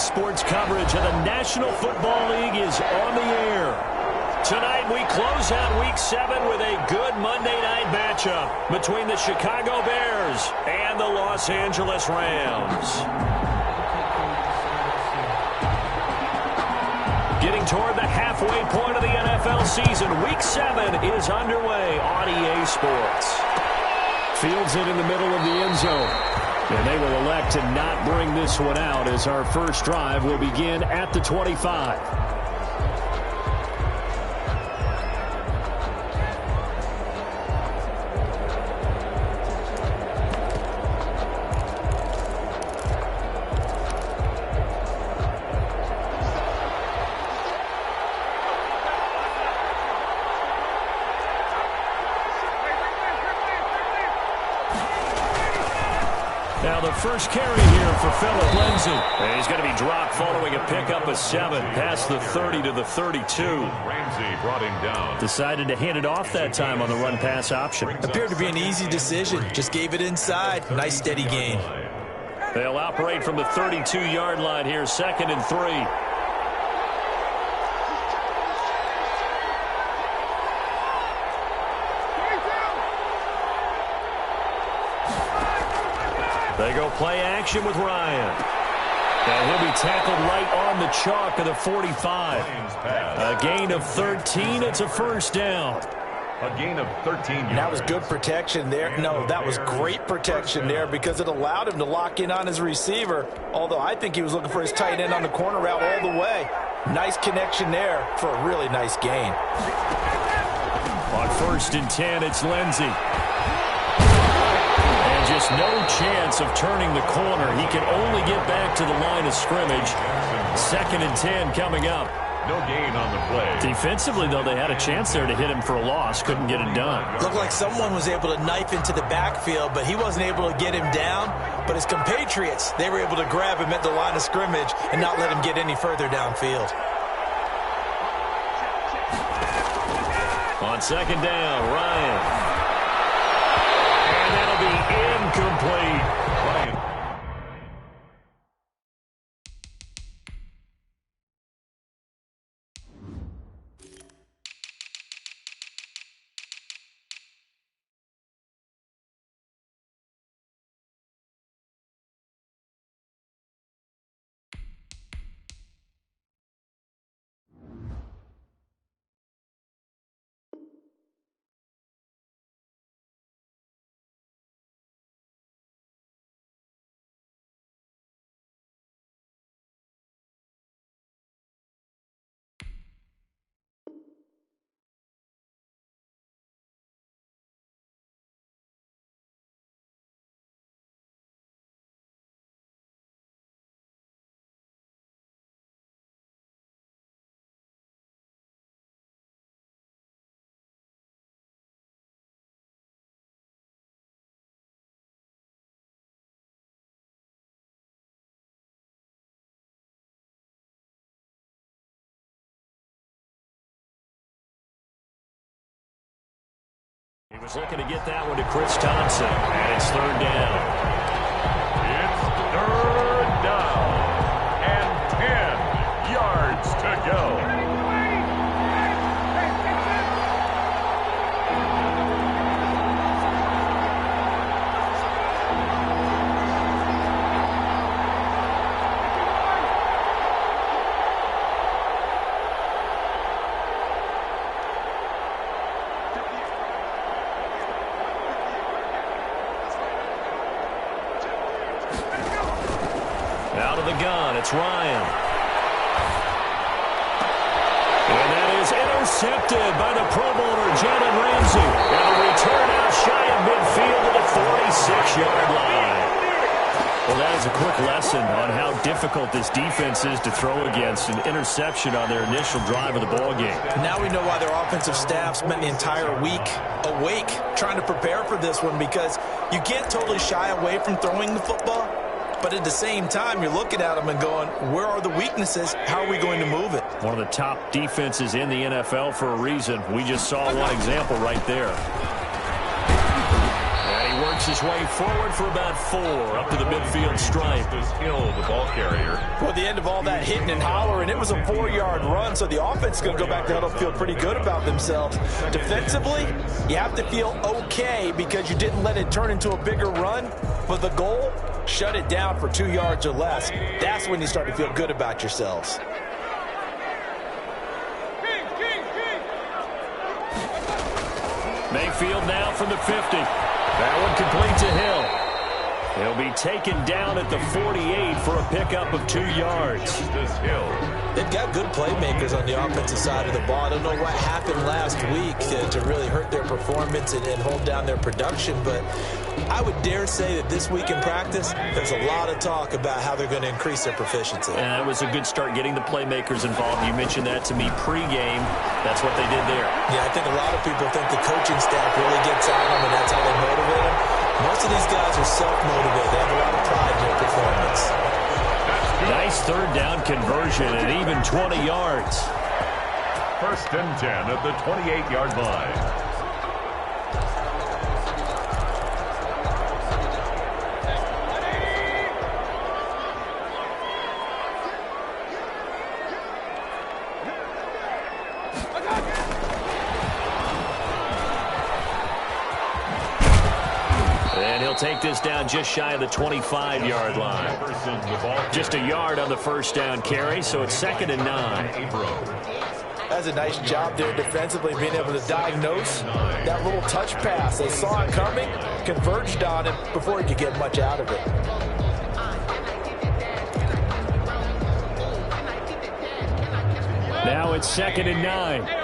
Sports coverage of the National Football League is on the air. Tonight we close out Week 7 with a good Monday night matchup between the Chicago Bears and the Los Angeles Rams. Getting toward the halfway point of the NFL season, Week 7 is underway on EA Sports. Fields it in the middle of the end zone. And they will elect to not bring this one out as our first drive will begin at the 25. Now the first carry here for Phillip Lindsay. And he's going to be dropped following a pickup of 7 past the 30 to the 32. Ramsey brought him down. Decided to hand it off that time on the run-pass option. Appeared to be an easy decision. Just gave it inside. Nice steady gain. They'll operate from the 32-yard line here, 2nd and 3. They go play action with Ryan. And he'll be tackled right on the chalk of the 45. A gain of 13. It's a first down. A gain of 13 yards. That was good protection there. No, that was great protection there because it allowed him to lock in on his receiver. Although I think he was looking for his tight end on the corner route all the way. Nice connection there for a really nice gain. On 1st and 10, it's Lindsay. Just no chance of turning the corner. He can only get back to the line of scrimmage. 2nd and 10 coming up. No gain on the play. Defensively, though, they had a chance there to hit him for a loss. Couldn't get it done. Looked like someone was able to knife into the backfield, but he wasn't able to get him down. But his compatriots, they were able to grab him at the line of scrimmage and not let him get any further downfield. On 2nd down, Ryan. And that'll be incomplete. Ryan. He was looking to get that one to Chris Thompson, and it's 3rd down. It's 3rd down, and 10 yards to go. Out of the gun, it's Ryan. And that is intercepted by the Pro Bowler, Jalen Ramsey. And a return out shy of midfield to the 46-yard line. Well, that is a quick lesson on how difficult this defense is to throw against. An interception on their initial drive of the ballgame. Now we know why their offensive staff spent the entire week awake trying to prepare for this one, because you can't totally shy away from throwing the football. But at the same time, you're looking at them and going, where are the weaknesses? How are we going to move it? One of the top defenses in the NFL for a reason. We just saw one example right there. And he works Works his way forward for about 4 up to the midfield stripe. This Hill, the ball carrier. Well, the end of all that hitting and hollering, it was a 4-yard run, so the offense is going to go back to huddle, feel pretty good about themselves. Defensively, you have to feel okay because you didn't let it turn into a bigger run, but the goal, shut it down for 2 yards or less. That's when you start to feel good about yourselves. Mayfield now from the 50. That one complete to Hill. He'll be taken down at the 48 for a pickup of 2 yards. This Hill. They've got good playmakers on the offensive side of the ball. I don't know what happened last week to really hurt their performance and hold down their production, but I would dare say that this week in practice, there's a lot of talk about how they're going to increase their proficiency. And that was a good start getting the playmakers involved. You mentioned that to me pregame. That's what they did there. Yeah, I think a lot of people think the coaching staff really gets on them, and that's how they motivate them. Most of these guys are self-motivated. They have a lot of pride in their performance. Nice third down conversion and even 20 yards. 1st and 10 at the 28-yard line. And he'll take this down just shy of the 25-yard line. Just a yard on the first down carry, so it's 2nd and 9. That's a nice job there defensively, being able to diagnose that little touch pass. They saw it coming, converged on it before he could get much out of it. Now it's 2nd and 9.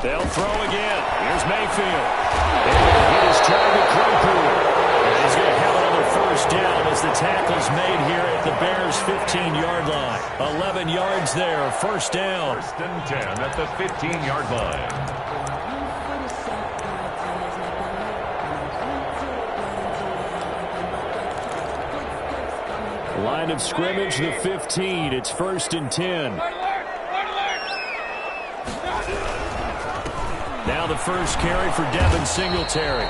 They'll throw again. Here's Mayfield. And hit his target, Claypool. And he's going to have another first down as the tackle's made here at the Bears' 15-yard line. 11 yards there, first down. 1st and 10 at the 15-yard line. Line of scrimmage, the 15. It's 1st and 10. Now the first carry for Devin Singletary.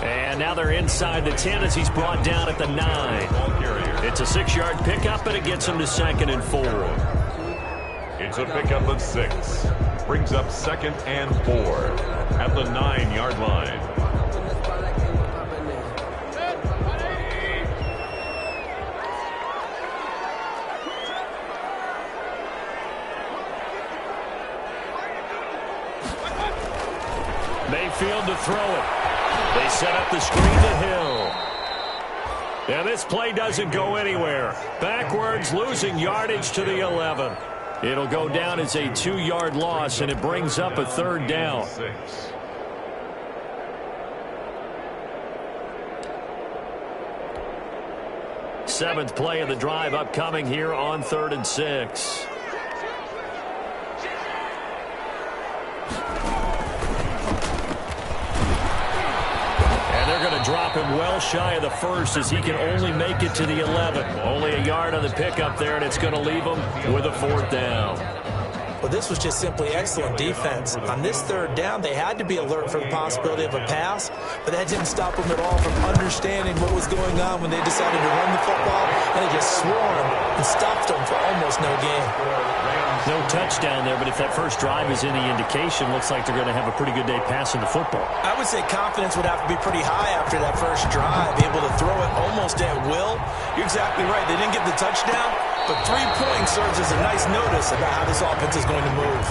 And now they're inside the 10 as he's brought down at the 9. It's a 6-yard pickup, but it gets him to 2nd and 4. It's a pickup of 6. Brings up 2nd and 4 at the 9-yard line. Mayfield to throw it. They set up the screen to Hill. And this play doesn't go anywhere. Backwards, losing yardage to the 11. It'll go down as a 2-yard loss, and it brings up a 3rd down. 6. Seventh play of the drive upcoming here on 3rd and 6. Drop him well shy of the 1st as he can only make it to the 11. Only a yard on the pickup there, and it's going to leave him with a 4th down. Well, this was just simply excellent defense. On this 3rd down, they had to be alert for the possibility of a pass, but that didn't stop them at all from understanding what was going on when they decided to run the football, and they just swarmed and stopped them for almost no gain. No touchdown there, but if that first drive is any indication, looks like they're going to have a pretty good day passing the football. I would say confidence would have to be pretty high after that first drive, able to throw it almost at will. You're exactly right. They didn't get the touchdown, but 3 points serves as a nice notice about how this offense is going to move.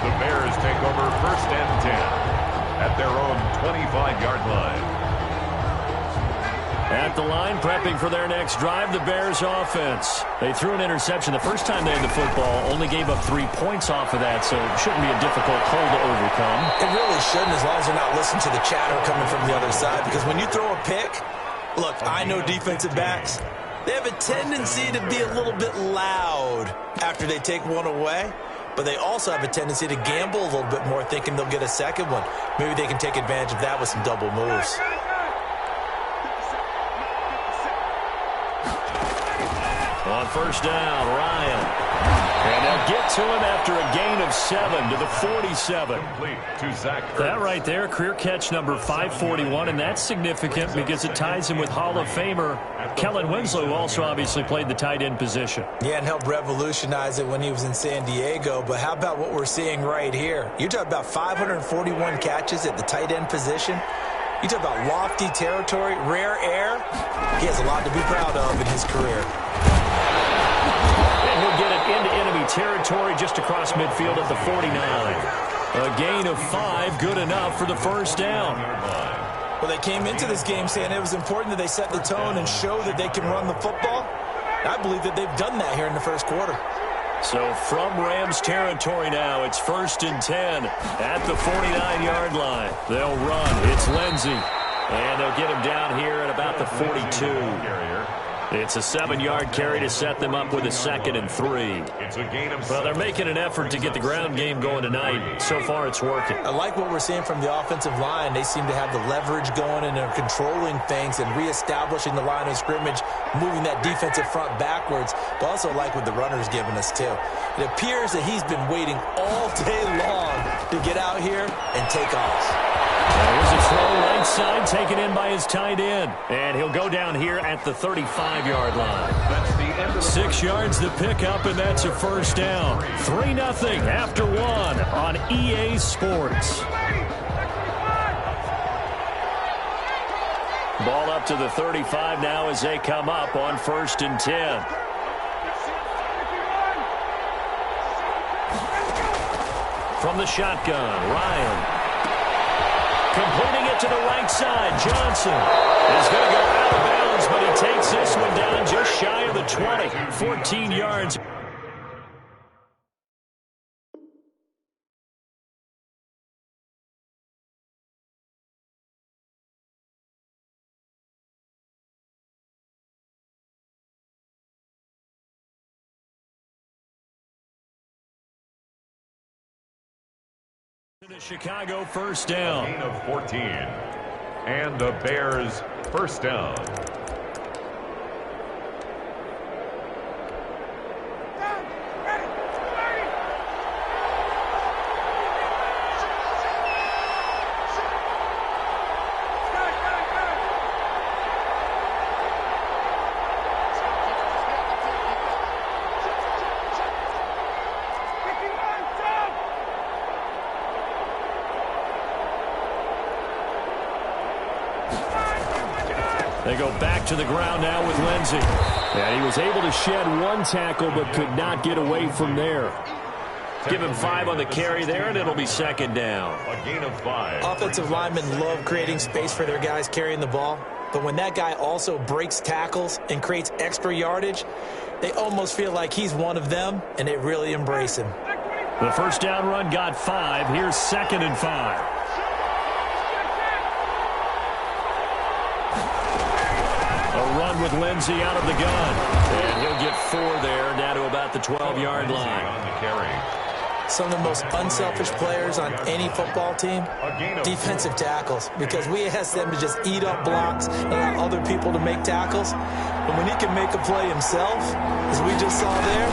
The Bears take over 1st and 10 at their own 25-yard line. At the line, prepping for their next drive, the Bears offense. They threw an interception the first time they had the football, only gave up 3 points off of that, so it shouldn't be a difficult hole to overcome. It really shouldn't, as long as they're not listening to the chatter coming from the other side, because when you throw a pick, look, I know defensive backs, they have a tendency to be a little bit loud after they take one away, but they also have a tendency to gamble a little bit more, thinking they'll get a second one. Maybe they can take advantage of that with some double moves. On first down, Ryan. And they'll get to him after a gain of 7 to the 47. Complete to Zach Ertz. That right there, career catch number 541, and that's significant because it ties him with Hall of Famer Kellen Winslow, who also obviously played the tight end position. Yeah, and helped revolutionize it when he was in San Diego. But how about what we're seeing right here? You're talking about 541 catches at the tight end position. You talk about lofty territory, rare air. He has a lot to be proud of in his career. And he'll get it into enemy territory just across midfield at the 49. A gain of 5, good enough for the first down. Well, they came into this game saying it was important that they set the tone and show that they can run the football. I believe that they've done that here in the first quarter. So from Rams territory now, it's 1st and 10 at the 49-yard line. They'll run. It's Lindsey. And they'll get him down here at about the 42. It's a 7-yard carry to set them up with a 2nd and 3. It's a gain of 6. Well, they're making an effort to get the ground game going tonight. So far, it's working. I like what we're seeing from the offensive line. They seem to have the leverage going, and they're controlling things and reestablishing the line of scrimmage, moving that defensive front backwards. But also like what the runner's giving us, too. It appears that he's been waiting all day long to get out here and take off. Here's a throw right side, taken in by his tight end. And he'll go down here at the 35-yard line. That's the end of the 6 yards the pickup, and that's a first down. 3-0 after 1 on EA Sports. Ball up to the 35 now as they come up on 1st and 10. From the shotgun, Ryan. Completing it to the right side. Johnson is going to go out of bounds, but he takes this one down just shy of the 20. 14 yards. The Chicago first down. Gain of 14. And the Bears first down. They go back to the ground now with Lindsey. And he was able to shed 1 tackle but could not get away from there. Give him 5 on the carry there, and it'll be 2nd down. A gain of 5. Offensive linemen love creating space for their guys carrying the ball. But when that guy also breaks tackles and creates extra yardage, they almost feel like he's one of them, and they really embrace him. The first down run got 5. Here's 2nd and 5. Run with Lindsey out of the gun. And he'll get 4 there, down to about the 12-yard line. On the carry. Some of the most unselfish players on any football team, defensive tackles, because we ask them to just eat up blocks and allow other people to make tackles. But when he can make a play himself, as we just saw there,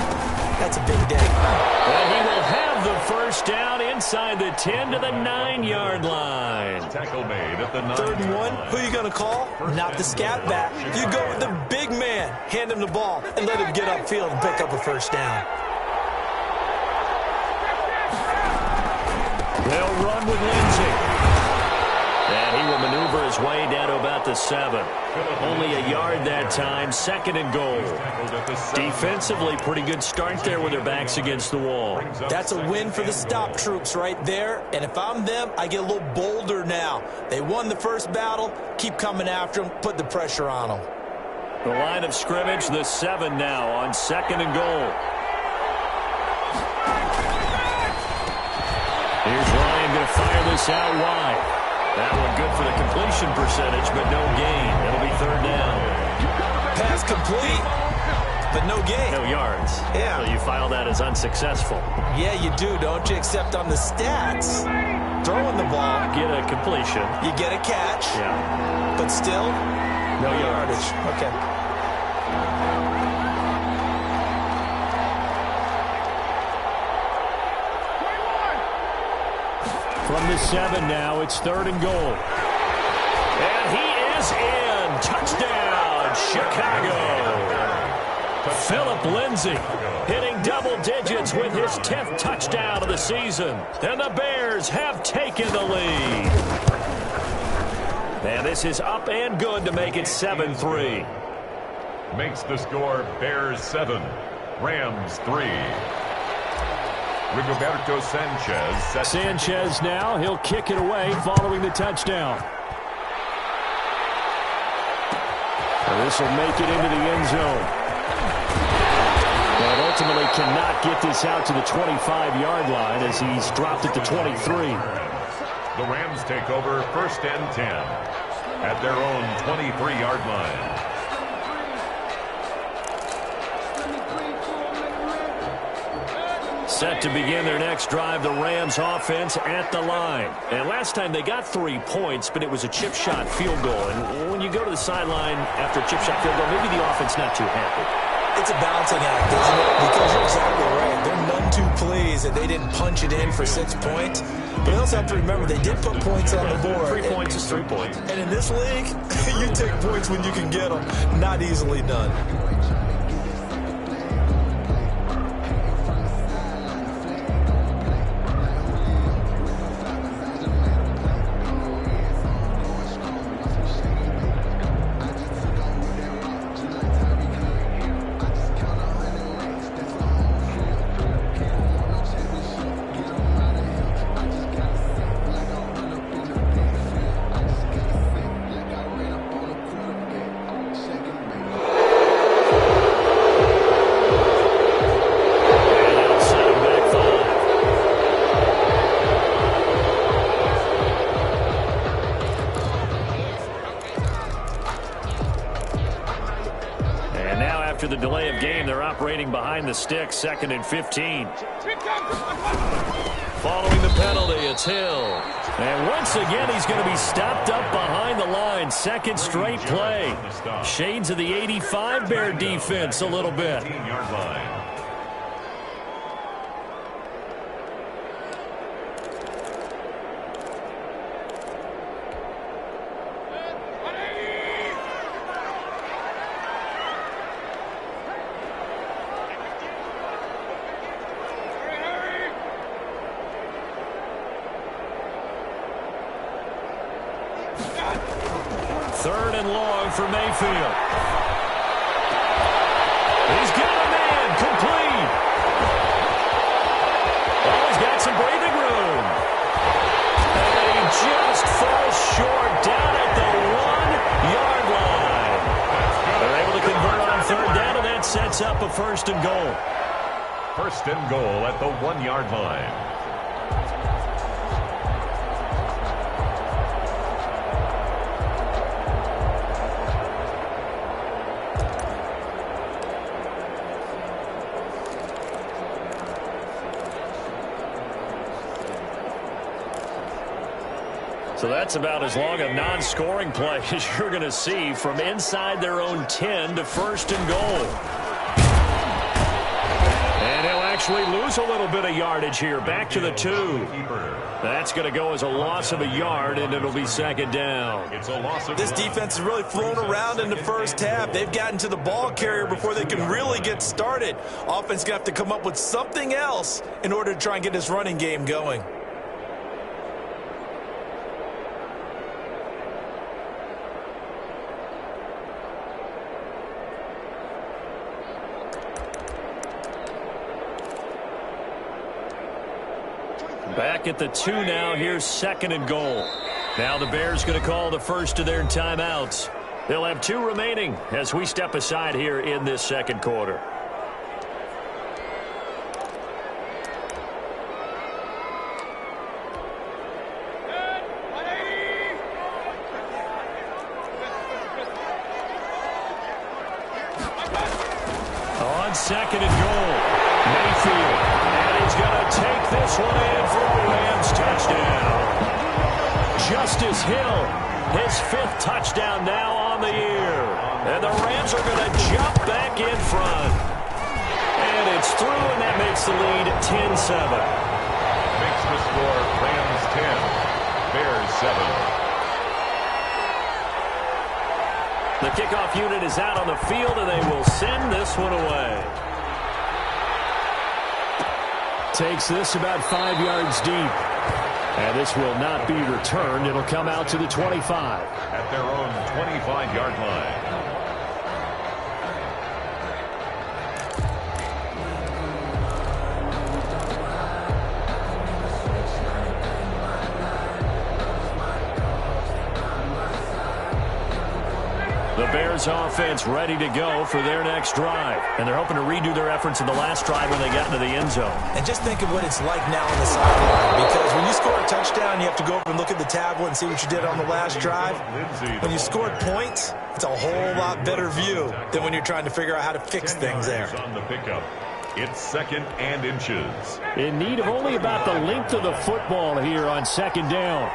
that's a big day. And he will have the first down inside the 10 to the 9-yard line. Tackle made at the 9. 3rd and 1, who are you going to call? Not the scat back. You go with the big man. Hand him the ball and let him get upfield and pick up a first down. They'll run with Lindsey. And he will maneuver his way down to about the 7. Only a yard that time, 2nd and goal. Defensively, pretty good start there with their backs against the wall. That's a win for the stop troops right there. And if I'm them, I get a little bolder now. They won the first battle. Keep coming after them. Put the pressure on them. The line of scrimmage, the 7 now on 2nd and goal. Here's Ryan going to fire this out wide. That one good for the completion percentage, but no gain. It'll be 3rd down. Pass complete, but no gain. No yards. Yeah. So you file that as unsuccessful. Yeah, you do, don't you? Except on the stats, throwing the ball. Get a completion. You get a catch. Yeah. But still, no yardage. Okay. From the 7 now, it's 3rd and goal. And he is in. Touchdown, Chicago. Philip Lindsay hitting double digits with his 10th touchdown of the season. And the Bears have taken the lead. And this is up and good to make it 7-3. Makes the score Bears 7, Rams 3. Rigoberto Sanchez. Sanchez now, he'll kick it away following the touchdown. And this will make it into the end zone. But ultimately cannot get this out to the 25-yard line as he's dropped it to 23. The Rams take over 1st and 10 at their own 23-yard line. Set to begin their next drive, the Rams offense at the line. And last time they got 3 points, but it was a chip shot field goal. And when you go to the sideline after a chip shot field goal, maybe the offense not too happy. It's a balancing act, isn't it? Because you're exactly right. They're none too pleased that they didn't punch it in for 6 points. But you also have to remember they did put points on the board. 3 points is 3 points. And in this league, you take points when you can get them. Not easily done. After the delay of game, they're operating behind the stick, 2nd and 15. Following the penalty, it's Hill. And once again, he's going to be stopped up behind the line. 2nd straight play. Shades of the 85 Bear defense a little bit. Third and long for Mayfield. He's got a man complete. Oh, he's got some breathing room. And he just falls short down at the 1-yard line. They're able to convert on 3rd down, and that sets up a 1st and goal. 1st and goal at the 1-yard line. So that's about as long a non-scoring play as you're going to see from inside their own 10 to 1st and goal. And he'll actually lose a little bit of yardage here. Back to the 2. That's going to go as a loss of a yard, and it'll be 2nd down. This defense has really flown around in the first half. They've gotten to the ball carrier before they can really get started. Offense going to have to come up with something else in order to try and get this running game going. Back at the 2 now. Here's 2nd and goal. Now the Bears going to call the first of their timeouts. They'll have 2 remaining as we step aside here in this 2nd quarter. On 2nd and goal, Mayfield. And he's going to take this one in for a Rams touchdown. Justice Hill, his 5th touchdown now on the year. And the Rams are going to jump back in front. And it's through, and that makes the lead 10-7. Makes the score Rams 10. Bears 7. The kickoff unit is out on the field, and they will send this one away. Takes this about 5 yards deep. And this will not be returned. It'll come out to the 25. At their own 25-yard line. The Bears offense ready to go for their next drive. And they're hoping to redo their efforts in the last drive when they got into the end zone. And just think of what it's like now on the sideline. Because when you score a touchdown, you have to go over and look at the tablet and see what you did on the last drive. When you scored points, it's a whole lot better view than when you're trying to figure out how to fix things there. On the pickup. It's 2nd and inches. In need of only about the length of the football here on 2nd down.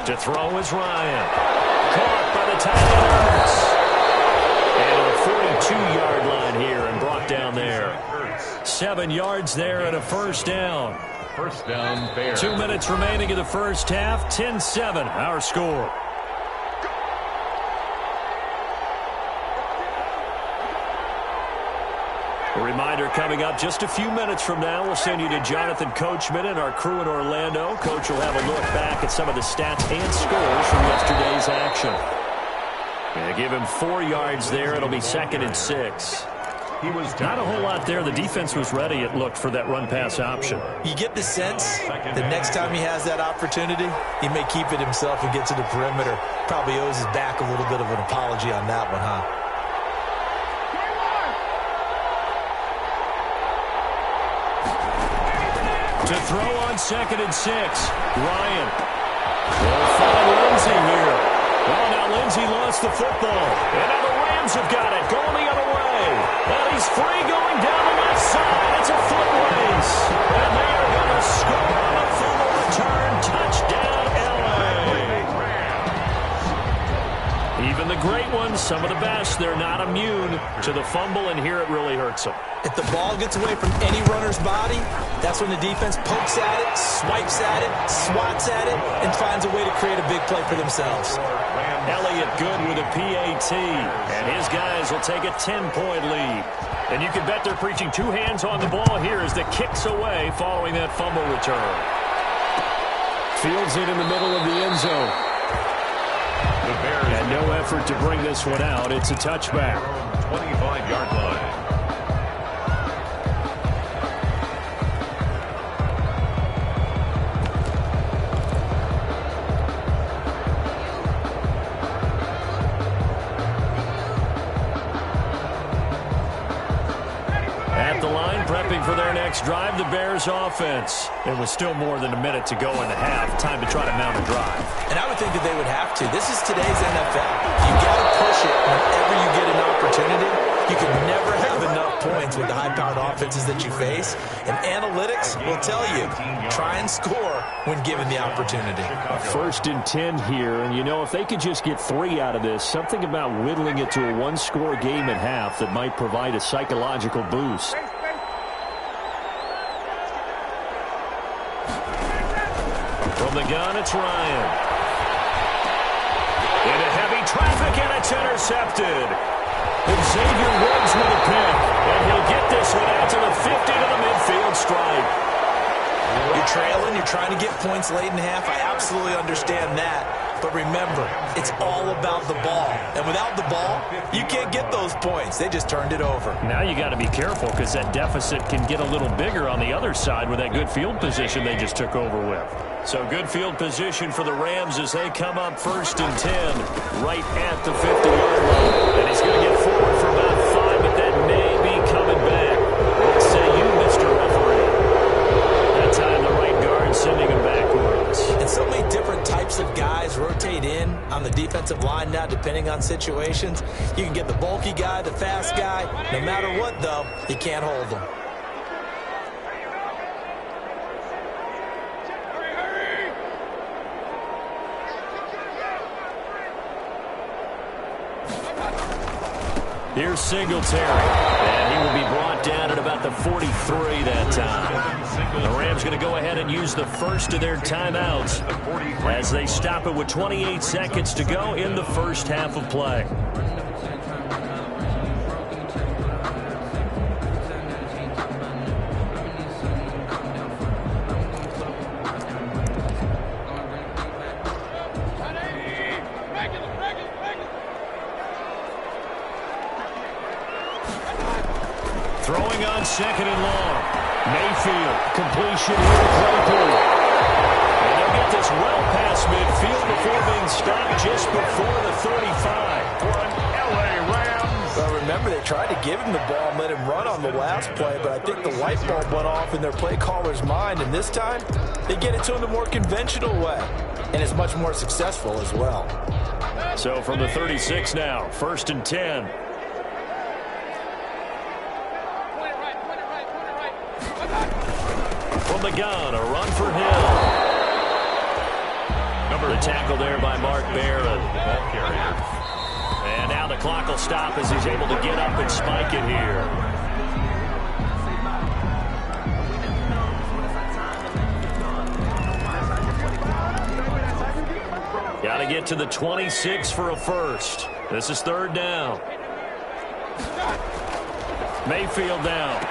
To throw is Ryan. Caught by the tight end. And a 42-yard line here and brought down there. 7 yards there and a first down. First down, Bears. 2 minutes remaining in the first half. 10-7, our score. A reminder coming up just a few minutes from now. We'll send you to Jonathan Coachman and our crew in Orlando. Coach will have a look back at some of the stats and scores from yesterday's action. And give him 4 yards there. It'll be 2nd and 6. He was not a whole lot there. The defense was ready, it looked, for that run-pass option. You get the sense the next time he has that opportunity, he may keep it himself and get to the perimeter. Probably owes his back a little bit of an apology on that one, huh? To throw on 2nd and 6. Ryan will find Lindsey here. Well, now Lindsey lost the football. And now the Rams have got it. Going the other way. And he's free going down the left side. It's a foot race. And they are going to score on a fumble return. Touchdown, L.A. Even the great ones, some of the best, they're not immune to the fumble, and here it really hurts them. If the ball gets away from any runner's body, that's when the defense pokes at it, swipes at it, swats at it, and finds a way to create a big play for themselves. Elliott good with a PAT, and his guys will take a 10-point lead. And you can bet they're preaching 2 hands on the ball here as the kick's away following that fumble return. Fields it in the middle of the end zone. And no effort to bring this one out. It's a touchback. 25-yard line. Prepping for their next drive, the Bears offense. It was still more than a minute to go in the half. Time to try to mount a drive. And I would think that they would have to. This is today's NFL. You got to push it whenever you get an opportunity. You can never have enough points with the high-powered offenses that you face. And analytics will tell you, try and score when given the opportunity. 1st and 10 here. And, you know, if they could just get 3 out of this, something about whittling it to a 1-score game at half that might provide a psychological boost. From the gun, it's Ryan. Into heavy traffic, and it's intercepted. And Xavier Woods with a pick. And he'll get this one out to the 50 to the midfield stripe. You're trailing, you're trying to get points late in half. I absolutely understand that. But remember, it's all about the ball. And without the ball, you can't get those points. They just turned it over. Now you got to be careful because that deficit can get a little bigger on the other side with that good field position they just took over with. So good field position for the Rams as they come up 1st and 10 right at the 50-yard line. And he's going to get forward for about 5, but that may be coming back. What say you, Mr. Referee? That time the right guard sending him backwards. And so many different types of guys rotate in on the defensive line now depending on situations. You can get the bulky guy, the fast guy. No matter what, though, you can't hold them. Here's Singletary, and he will be brought down at about the 43 that time. The Rams going to go ahead and use the first of their timeouts as they stop it with 28 seconds to go in the first half of play. Throwing on second and long. Mayfield, completion with Claypool. And they'll get this well past midfield before being stopped just before the 35. For an LA Rams. Well, remember, they tried to give him the ball and let him run on the last play, but I think the light bulb went off in their play caller's mind, and this time they get it to him the more conventional way, and it's much more successful as well. So from the 36 now, 1st and 10. From the gun, a run for Hill. The tackle there by Mark Barron. And now the clock will stop as he's able to get up and spike it here. Got to get to the 26 for a first. This is 3rd down. Mayfield down.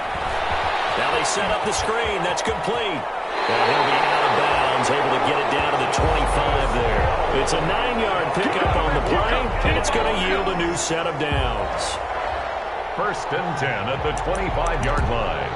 Now they set up the screen. That's complete. And he'll be out of bounds, able to get it down to the 25 there. It's a 9-yard pickup on the play, and it's going to yield a new set of downs. 1st and 10 at the 25-yard line.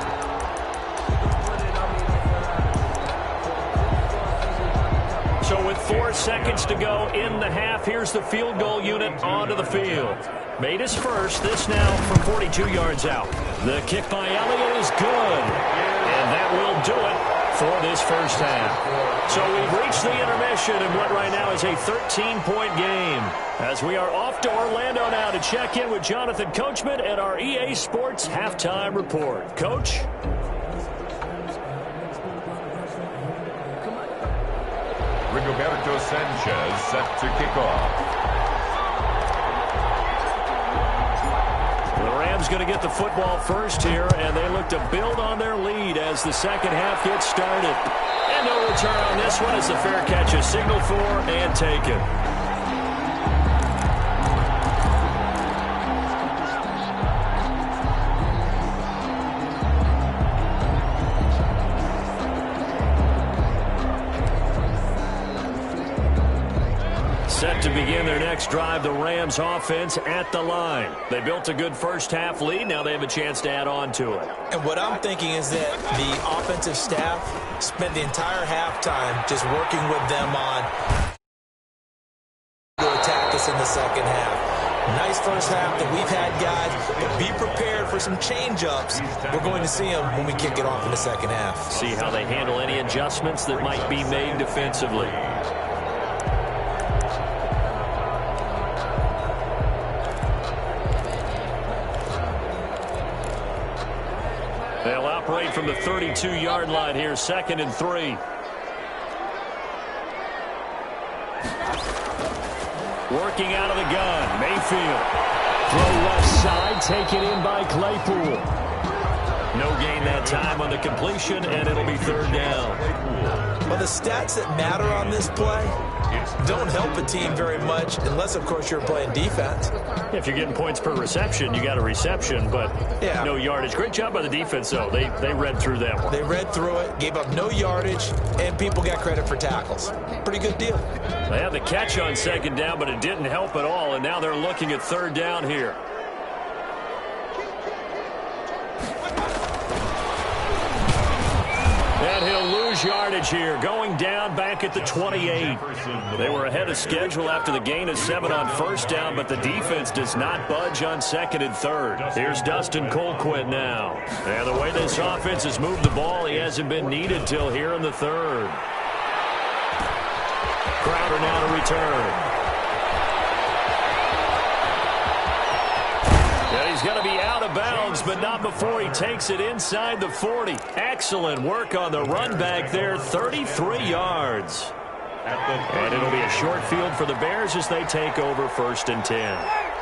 So with 4 seconds to go in the half, here's the field goal unit onto the field. Made his first, this now from 42 yards out. The kick by Elliott is good, and that will do it for this first half. So we've reached the intermission in what right now is a 13-point game, as we are off to Orlando now to check in with Jonathan Coachman at our EA Sports Halftime Report. Coach? Rigoberto Sanchez set to kick off. The Rams going to get the football first here, and they look to build on their lead as the second half gets started. And no return on this one as the fair catch is signaled for and taken. Set to begin their next drive, the Rams offense at the line. They built a good first half lead. Now they have a chance to add on to it. And what I'm thinking is that the offensive staff spent the entire halftime just working with them on to attack us in the second half. Nice first half that we've had, guys, but be prepared for some change-ups. We're going to see them when we kick it off in the second half. See how they handle any adjustments that might be made defensively. They'll operate from the 32-yard line here, 2nd and 3. Working out of the gun, Mayfield. Throw left side, taken in by Claypool. No gain that time on the completion, and it'll be 3rd down. Well, the stats that matter on this play don't help a team very much unless, of course, you're playing defense. If you're getting points per reception, you got a reception, but no yardage. Great job by the defense, though. They read through that one. They read through it, gave up no yardage, and people got credit for tackles. Pretty good deal. They had the catch on 2nd down, but it didn't help at all, and now they're looking at 3rd down here. And he'll lose yardage here, going down back at the 28. They were ahead of schedule after the gain of 7 on 1st down, but the defense does not budge on 2nd and 3rd. Here's Dustin Colquitt now. And the way this offense has moved the ball, he hasn't been needed till here in the 3rd. Crowder now to return. And he's going to be out of bounds, but not before he takes it inside the 40. Excellent work on the run back there, 33 yards. And it'll be a short field for the Bears as they take over 1st and 10.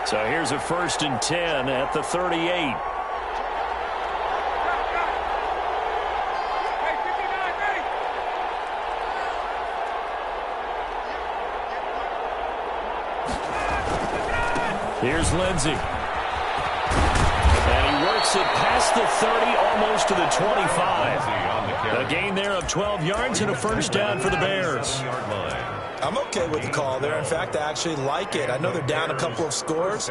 So here's a 1st and 10 at the 38. Here's Lindsey. And he works it past the 30, almost to the 25. A gain there of 12 yards and a first down for the Bears. I'm okay with the call there. In fact, I actually like it. I know they're down a couple of scores,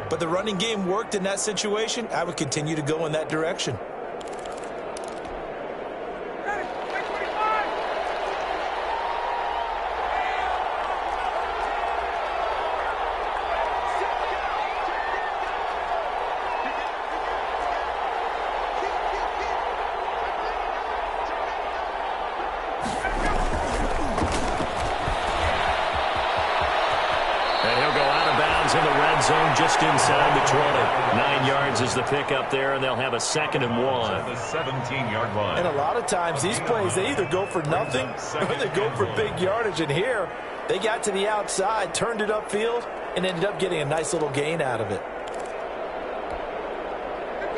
but the running game worked in that situation. I would continue to go in that direction. In the red zone just inside the 20. 9 yards is the pickup there, and they'll have a 2nd and 1. The 17-yard line. And a lot of times these plays, they either go for nothing or they go for big yardage. And here, they got to the outside, turned it upfield, and ended up getting a nice little gain out of it.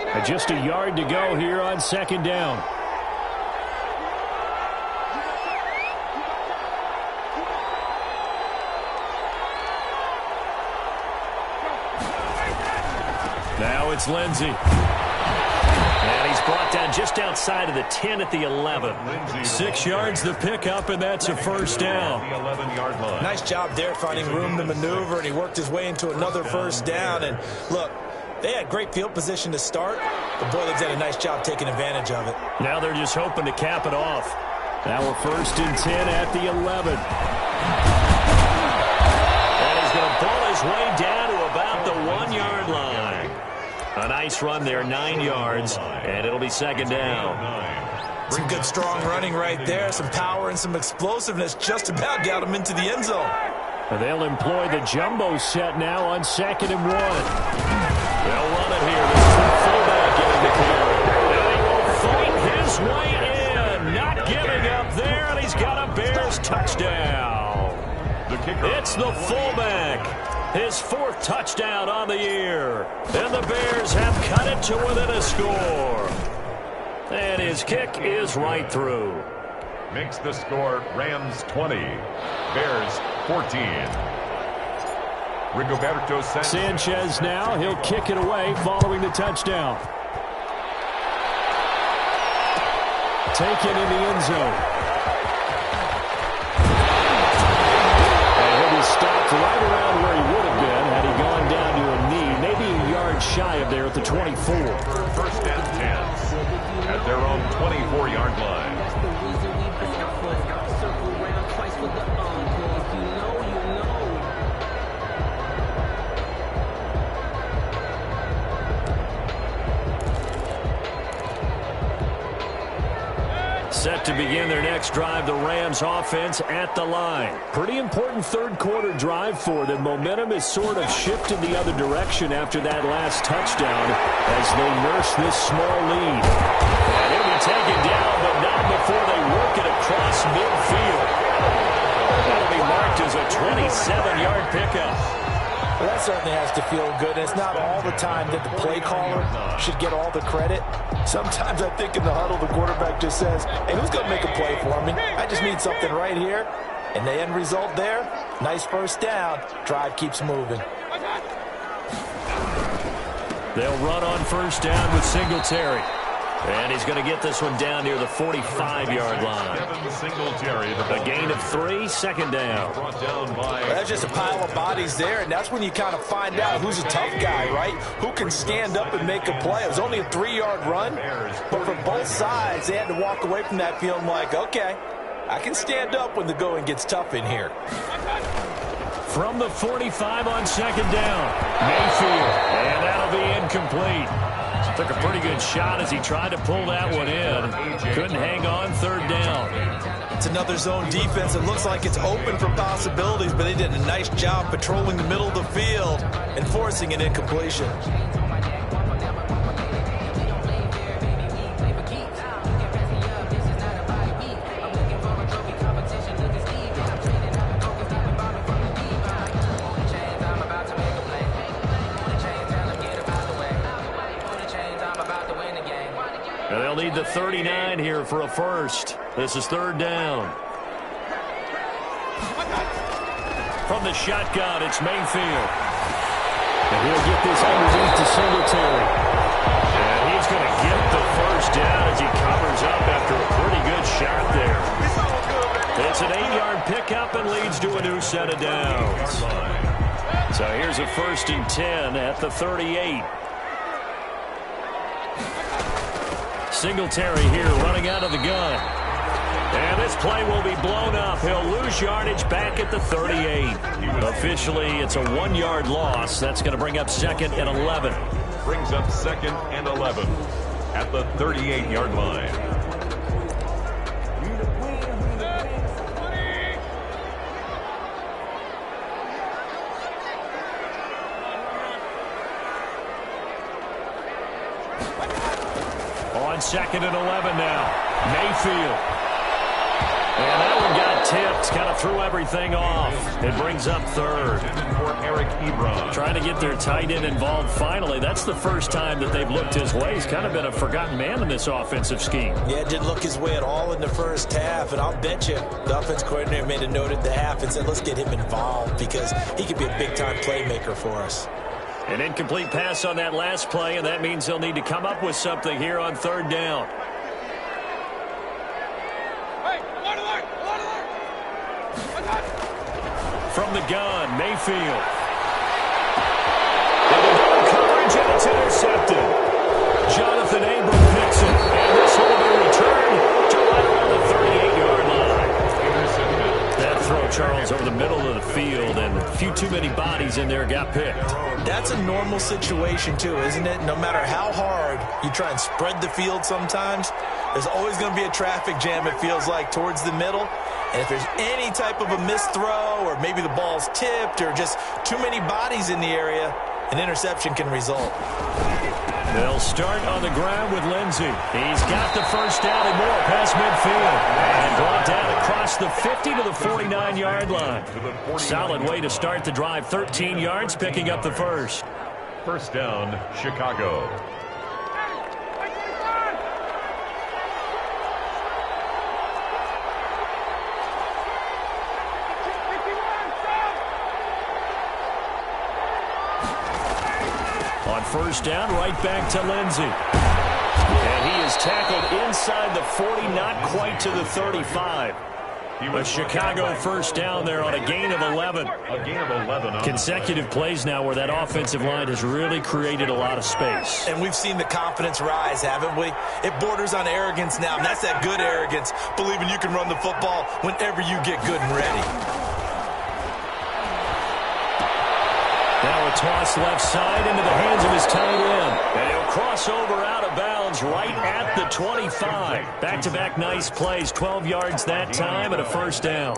And just a yard to go here on 2nd down. Now it's Lindsey. And he's brought down just outside of the 10 at the 11. 6 yards the pickup, and that's a first down. The 11-yard line. Nice job there finding room to maneuver, and he worked his way into another first down. And look, they had great field position to start, but boy, they've done a nice job taking advantage of it. Now they're just hoping to cap it off. Now we're 1st and 10 at the 11. And he's going to pull his way down to about the 1-yard line. A nice run there, 9 yards, and it'll be 2nd down. Some good, strong running right there. Some power and some explosiveness just about got him into the end zone. They'll employ the jumbo set now on 2nd and 1. They'll run it here. This is the fullback getting the carry. And he will fight his way in. Not giving up there, and he's got a Bears touchdown. The kicker. It's the fullback. His 4th touchdown on the year. And the Bears have cut it to within a score. And his kick is right through. Makes the score Rams 20, Bears 14. Rigoberto Sanchez now. He'll kick it away following the touchdown. Taken in the end zone. And he'll be stopped right around where he would have been had he gone down to a knee. Maybe a yard shy of there at the 24. 1st and 10 at their own 24-yard line. Set to begin their next drive, the Rams offense at the line. Pretty important 3rd quarter drive for them. Momentum has sort of shifted the other direction after that last touchdown as they nurse this small lead. And he'll be taken down, but not before they work it across midfield. That'll be marked as a 27-yard pickup. Well, that certainly has to feel good. It's not all the time that the play caller should get all the credit. Sometimes I think in the huddle, the quarterback just says, hey, who's going to make a play for me? I just need something right here. And the end result there, nice first down. Drive keeps moving. They'll run on first down with Singletary. And he's going to get this one down near the 45-yard line. A gain of 3, 2nd down. That's just a pile of bodies there, and that's when you kind of find out who's a tough guy, right? Who can stand up and make a play. It was only a 3-yard run, but for both sides, they had to walk away from that feeling like, okay, I can stand up when the going gets tough in here. From the 45 on 2nd down, Mayfield, and that'll be incomplete. Took a pretty good shot as he tried to pull that one in. Couldn't hang on 3rd down. It's another zone defense. It looks like it's open for possibilities, but they did a nice job patrolling the middle of the field and forcing an incompletion. And they'll need the 39 here for a first. This is 3rd down. From the shotgun, it's Mayfield. And he'll get this underneath to Singletary. And he's going to get the first down as he covers up after a pretty good shot there. It's an 8-yard pickup and leads to a new set of downs. So here's a 1st and 10 at the 38. Singletary here running out of the gun. And this play will be blown up. He'll lose yardage back at the 38. Officially, it's a 1-yard loss. That's going to bring up 2nd and 11. Brings up 2nd and 11 at the 38-yard line. On 2nd and 11 now. Mayfield. And that one got tipped. Kind of threw everything off. It brings up 3rd. For Eric Ebron. Trying to get their tight end involved finally. That's the first time that they've looked his way. He's kind of been a forgotten man in this offensive scheme. Yeah, it didn't look his way at all in the first half. And I'll bet you the offense coordinator made a note at the half and said, let's get him involved because he could be a big-time playmaker for us. An incomplete pass on that last play, and that means they'll need to come up with something here on 3rd down. From the gun, Mayfield. Coverage, and it's intercepted. Jonathan Abram picks it, and this will be returned to right around the 38-yard line. That throw, Charles, over the middle of the field, and a few too many bodies in there got picked. That's a normal situation, too, isn't it? No matter how hard you try and spread the field sometimes, there's always going to be a traffic jam, it feels like, towards the middle. And if there's any type of a missed throw or maybe the ball's tipped or just too many bodies in the area, an interception can result. They'll start on the ground with Lindsey. He's got the first down and more past midfield. And brought down across the 50 to the 49-yard line. Solid way to start the drive. 13 yards, picking up the first. First down, Chicago. On first down, right back to Lindsey. And he is tackled inside the 40, not quite to the 35. A Chicago first down there on a gain of 11. A gain of 11. Consecutive plays now where that offensive line has really created a lot of space. And we've seen the confidence rise, haven't we? It borders on arrogance now, and that's that good arrogance, believing you can run the football whenever you get good and ready. Now a toss left side into the hands of his tight end. And he'll cross over out of bounds right at the 25. Back-to-back nice plays, 12 yards that time and a first down.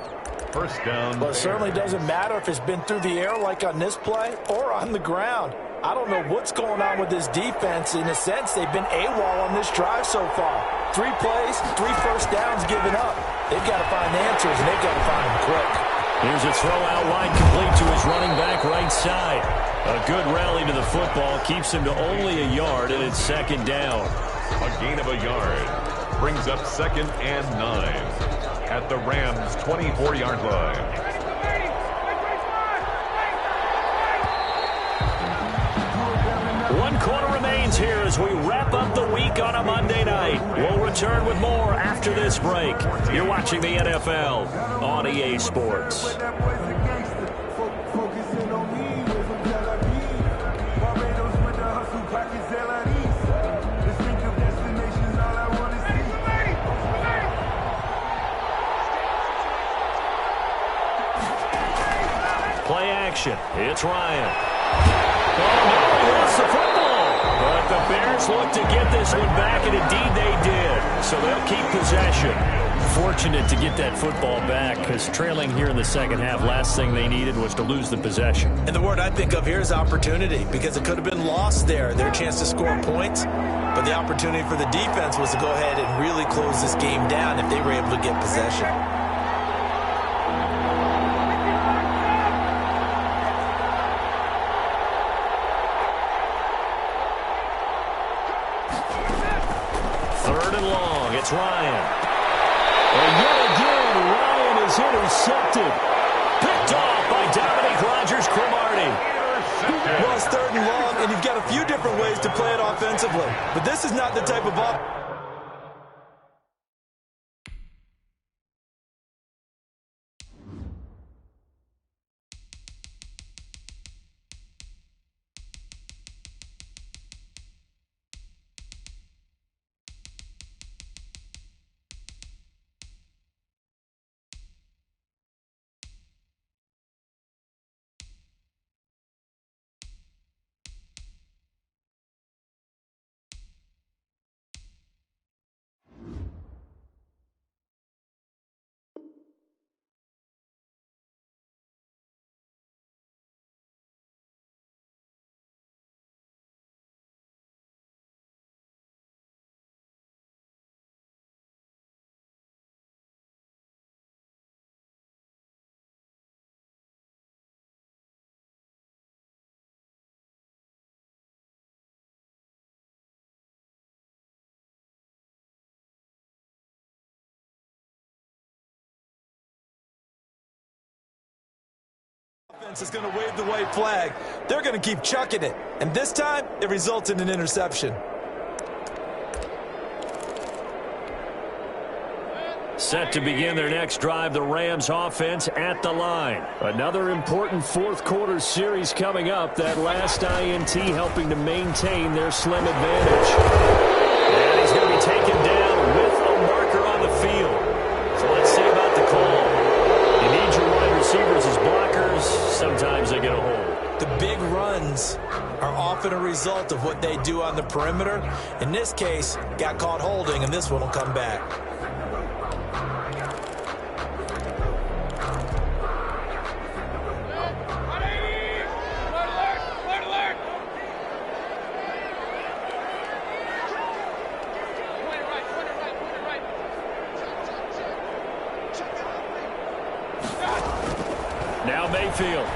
First down. Well, it certainly doesn't matter if it's been through the air like on this play or on the ground. I don't know what's going on with this defense. In a sense, they've been AWOL on this drive so far. 3 plays, 3 first downs given up. They've got to find answers, and they've got to find them quick. Here's a throw out wide, complete to his running back right side. A good rally to the football keeps him to only a yard, and it's second down. A gain of a yard brings up 2nd and 9 at the Rams' 24-yard line. One quarter remains here as we wrap up the week on a Monday night. We'll return with more after this break. You're watching the NFL on EA Sports. Play action. It's Ryan. Oh, no, he lost the football. But the Bears look to get this one back, and indeed they did. So they'll keep possession. Fortunate to get that football back, because trailing here in the second half, last thing they needed was to lose the possession. And the word I think of here is opportunity, because it could have been lost there. Their chance to score points. But the opportunity for the defense was to go ahead and really close this game down if they were able to get possession. It's Ryan. And yet again, Ryan is intercepted. Picked off by Dominique Rodgers-Cromartie. Well, it's 3rd and long, and you've got a few different ways to play it offensively. But this is not the type of offense. Is going to wave the white flag. They're going to keep chucking it, and this time it results in an interception. Set to begin their next drive, the Rams offense at the line. Another important fourth-quarter series coming up. That last INT helping to maintain their slim advantage. And he's going to be taken down with a marker on the field. So let's see about the call. You need your wide receivers as blockers. Sometimes they get a hold. The big runs are often a result of what they do on the perimeter. In this case, got caught holding, and this one will come back. Now Mayfield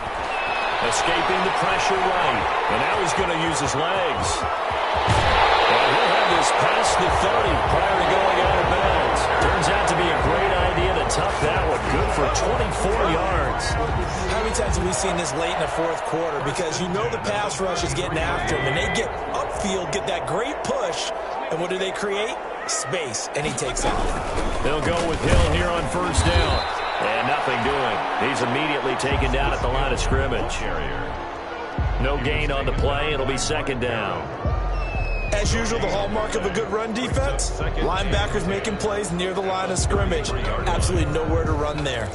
escaping the pressure right. And now he's going to use his legs. And he'll have this past the 30 prior to going out of bounds. Turns out to be a great idea to tuck that one. Good for 24 yards. How many times have we seen this late in the fourth quarter? Because you know the pass rush is getting after him. And they get upfield, get that great push. And what do they create? Space. And he takes off. They'll go with Hill here on first down. And nothing doing. He's immediately taken down at the line of scrimmage. No gain on the play. It'll be second down. As usual, the hallmark of a good run defense, linebackers making plays near the line of scrimmage. Absolutely nowhere to run there.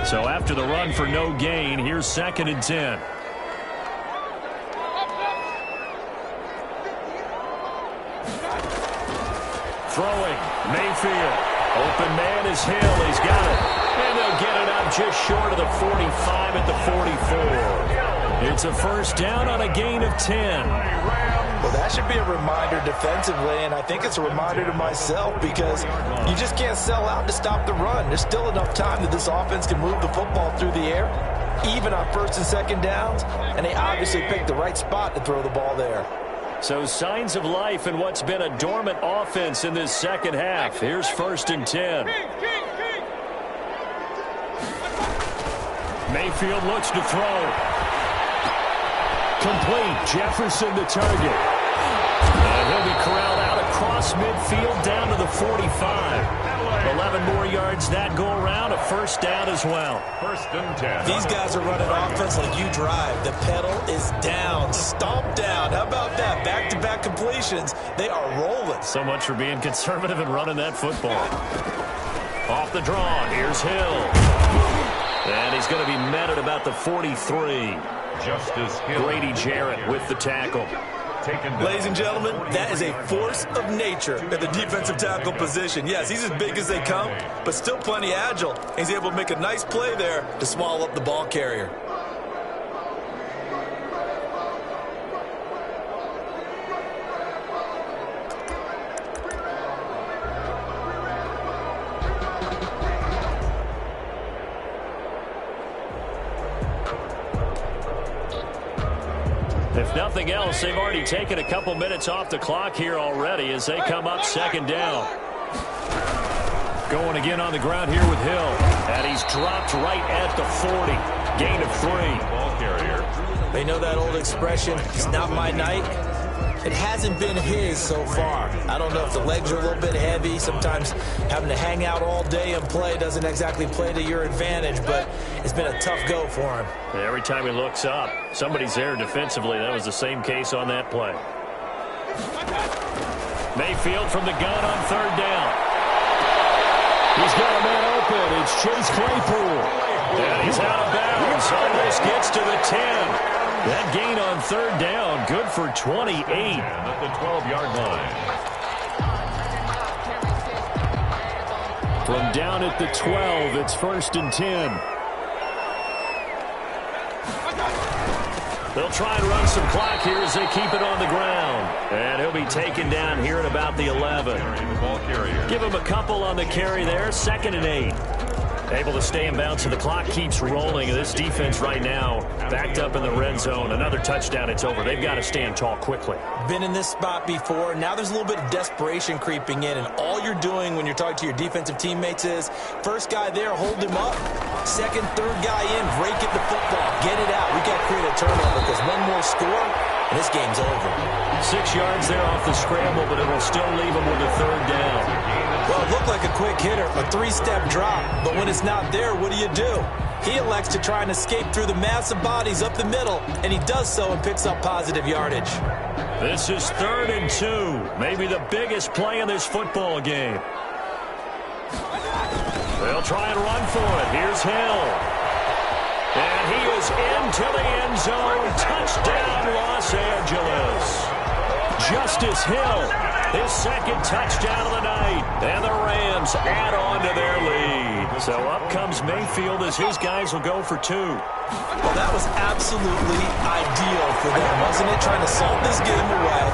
So after the run for no gain, here's 2nd and 10. Throwing, Mayfield. Open man is Hill. He's got it. And they'll get it up just short of the 45 at the 44. It's a first down on a gain of 10. Well, that should be a reminder defensively, and I think it's a reminder to myself because you just can't sell out to stop the run. There's still enough time that this offense can move the football through the air, even on 1st and 2nd downs, and they obviously picked the right spot to throw the ball there. So signs of life in what's been a dormant offense in this second half. Here's 1st and 10. Mayfield looks to throw. Complete. Jefferson to target. And he'll be corralled out across midfield down to the 45. 11 more yards that go around. A first down as well. 1st and 10. These guys are running offense like you drive. The pedal is down, stomped down. How about that? Back-to-back completions. They are rolling. So much for being conservative and running that football. Off the draw. Here's Hill. And he's going to be met at about the 43. Justice Hill. Grady Jarrett with the tackle. Ladies and gentlemen, that is a force of nature at the defensive tackle position. Yes, he's as big as they come, but still plenty agile. He's able to make a nice play there to swallow up the ball carrier. If nothing else, they've already taken a couple minutes off the clock here already as they come up 2nd down. Going again on the ground here with Hill. And he's dropped right at the 40. Gain of 3. Ball carrier. They know that old expression, it's not my night. It hasn't been his so far. I don't know if the legs are a little bit heavy. Sometimes having to hang out all day and play doesn't exactly play to your advantage, but it's been a tough go for him. Every time he looks up, somebody's there defensively. That was the same case on that play. Mayfield from the gun on 3rd down. He's got a man open. It's Chase Claypool. And he's out of bounds. Almost gets to the 10. That gain on 3rd down, good for 28. At the 12-yard line. From down at the 12, it's 1st and 10. They'll try and run some clock here as they keep it on the ground. And he'll be taken down here at about the 11. Give him a couple on the carry there, 2nd and 8. Able to stay in bounds, so the clock keeps rolling. This defense right now backed up in the red zone. Another touchdown, it's over. They've got to stand tall quickly. Been in this spot before. Now there's a little bit of desperation creeping in, and all you're doing when you're talking to your defensive teammates is first guy there, hold him up. 2nd, 3rd guy in, break it the football. Get it out. We got to create a turnover because one more score, and this game's over. 6 yards there off the scramble, but it will still leave them with a 3rd down. Well, it looked like a quick hitter, a 3-step drop, but when it's not there, what do? He elects to try and escape through the massive bodies up the middle, and he does so and picks up positive yardage. This is 3rd and 2, maybe the biggest play in this football game. They'll try and run for it. Here's Hill. And he is into the end zone. Touchdown, Los Angeles. Justice Hill, his 2nd touchdown of the night. And the Rams add on to their lead. So up comes Mayfield as his guys will go for 2. Well, that was absolutely ideal for them, wasn't it? Trying to salt this game away.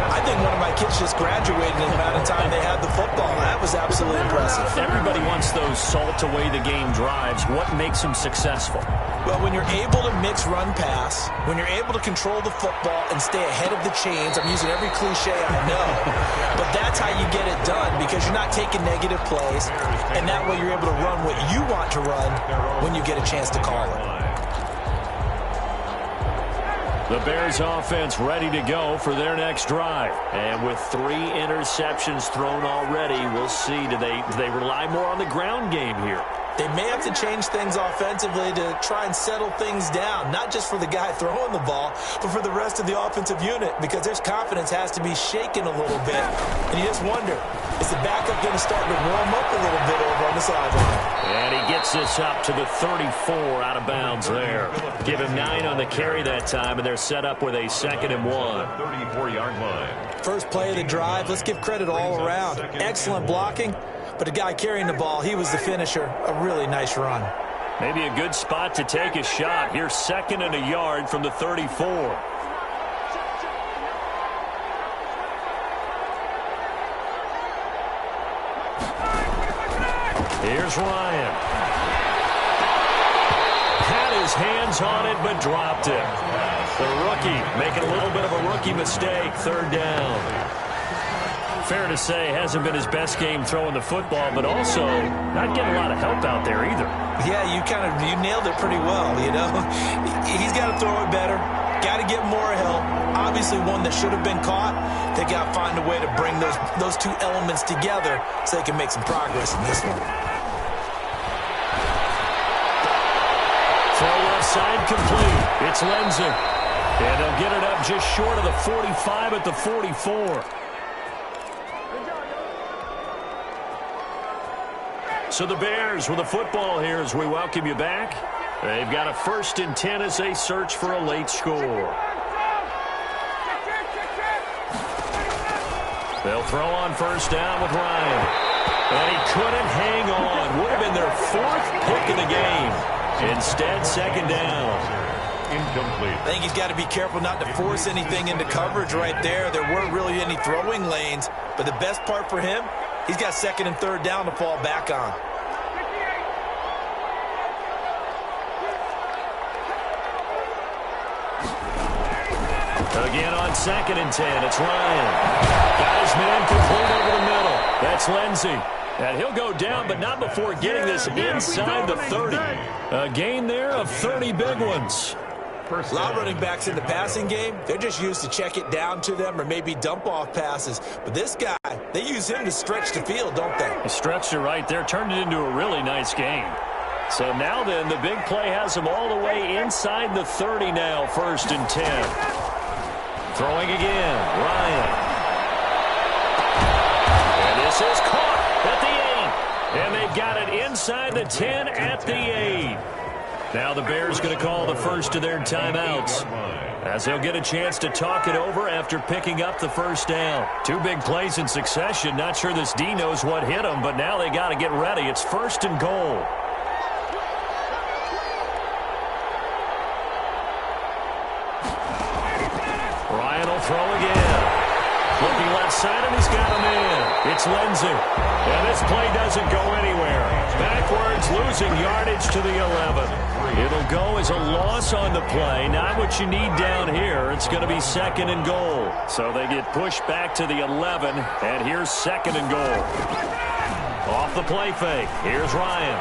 I think one of my kids just graduated in the amount of time they had the football. That was absolutely impressive. Everybody wants those salt away the game drives. What makes them successful? Well, when you're able to mix run-pass, when you're able to control the football and stay ahead of the chains, I'm using every cliche I know, but that's how you get it done because you're not taking negative plays, and that way you're able to run what you want to run when you get a chance to call it. The Bears offense ready to go for their next drive. And with 3 interceptions thrown already, we'll see. Do they rely more on the ground game here? They may have to change things offensively to try and settle things down, not just for the guy throwing the ball, but for the rest of the offensive unit, because their confidence has to be shaken a little bit. And you just wonder, is the backup going to start to warm up a little bit over on the sideline? And he gets this up to the 34 out of bounds there. Give him 9 on the carry that time, and they're set up with a 2nd and 1. 34-yard line. First play of the drive, let's give credit all around. Excellent blocking. But the guy carrying the ball, he was the finisher. A really nice run. Maybe a good spot to take a shot. Here's 2nd and a yard from the 34. Here's Ryan. Had his hands on it, but dropped it. The rookie making a little bit of a rookie mistake. 3rd down. Fair to say, hasn't been his best game throwing the football, but also not getting a lot of help out there either. Yeah, you nailed it pretty well, you know. He's got to throw it better. Got to get more help. Obviously one that should have been caught. They got to find a way to bring those 2 elements together so they can make some progress in this one. Throw left side complete. It's Lindsey. And they'll get it up just short of the 45 at the 44. So the Bears with the football here as we welcome you back. They've got a 1st and 10 as they search for a late score. They'll throw on 1st down with Ryan. And he couldn't hang on. Would have been their 4th pick of the game. Instead, 2nd down. Incomplete. I think he's got to be careful not to force anything into coverage right there. There weren't really any throwing lanes. But the best part for him, he's got 2nd and 3rd down to fall back on. Again on 2nd and 10, it's Ryan. Got his man complete over the middle. That's Lindsey. And he'll go down, but not before getting this inside the 30. A gain there of 30 big ones. A lot of running backs in the passing game, they're just used to check it down to them or maybe dump off passes. But this guy, they use him to stretch the field, don't they? He stretched it right there, turned it into a really nice gain. So now then, the big play has him all the way inside the 30 now, 1st and 10. Throwing again, Ryan. And this is caught at the 8. And they've got it inside the 10 at the 8. Now the Bears going to call the first of their timeouts, as they'll get a chance to talk it over after picking up the first down. 2 big plays in succession. Not sure this D knows what hit them, but now they got to get ready. It's 1st and goal. Ryan will throw again. Looking left side, and he's got a man. It's Lindsey. And this play doesn't go anywhere. Backwards, losing yardage to the 11. It'll go as a loss on the play. Not what you need down here. It's going to be 2nd and goal. So they get pushed back to the 11, and here's 2nd and goal. Off the play fake. Here's Ryan.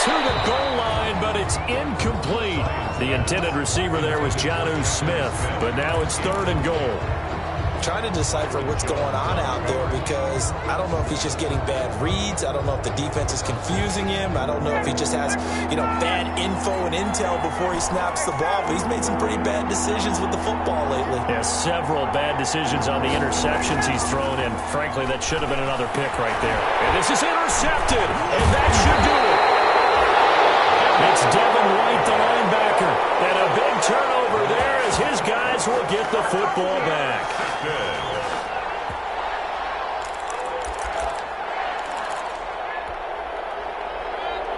To the goal line, but it's incomplete. The intended receiver there was Jonnu Smith, but now it's 3rd and goal. Trying to decipher what's going on out there, because I don't know if he's just getting bad reads. I don't know if the defense is confusing him. I don't know if he just has, bad info and intel before he snaps the ball. But he's made some pretty bad decisions with the football lately. Yeah, several bad decisions on the interceptions he's thrown in. Frankly, that should have been another pick right there. And this is intercepted, and that should do it. It's Devin White, the linebacker. And a big turnover there as his guys will get the football back.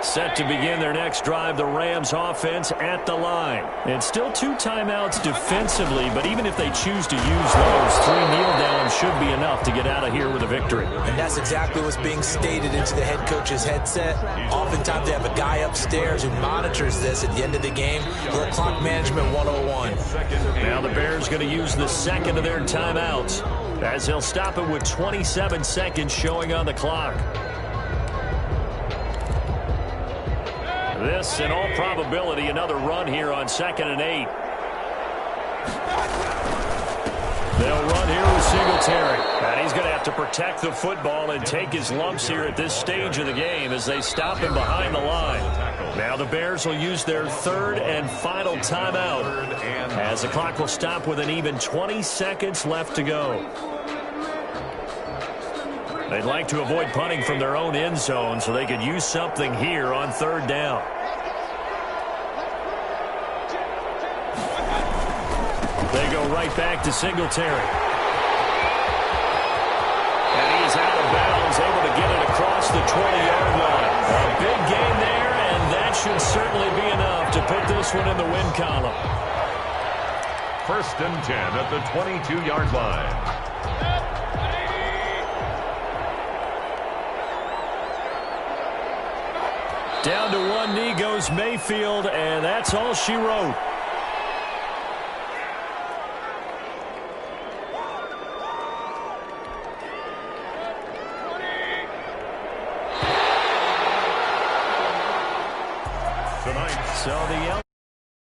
Set to begin their next drive, the Rams offense at the line. And still 2 timeouts defensively, but even if they choose to use those, 3 kneel downs should be enough to get out of here with a victory. And that's exactly what's being stated into the head coach's headset. Oftentimes they have a guy upstairs who monitors this at the end of the game. Little clock management 101. Now the Bears going to use the 2nd of their timeouts, as they'll stop it with 27 seconds showing on the clock. This, in all probability, another run here on 2nd and 8. They'll run here with Singletary. And he's going to have to protect the football and take his lumps here at this stage of the game as they stop him behind the line. Now the Bears will use their 3rd and final timeout, as the clock will stop with an even 20 seconds left to go. They'd like to avoid punting from their own end zone so they could use something here on 3rd down. They go right back to Singletary. And he's out of bounds, able to get it across the 20-yard line. A big gain there, and that should certainly be enough to put this one in the win column. 1st and 10 at the 22-yard line. Down to 1 knee goes Mayfield, and that's all she wrote. So the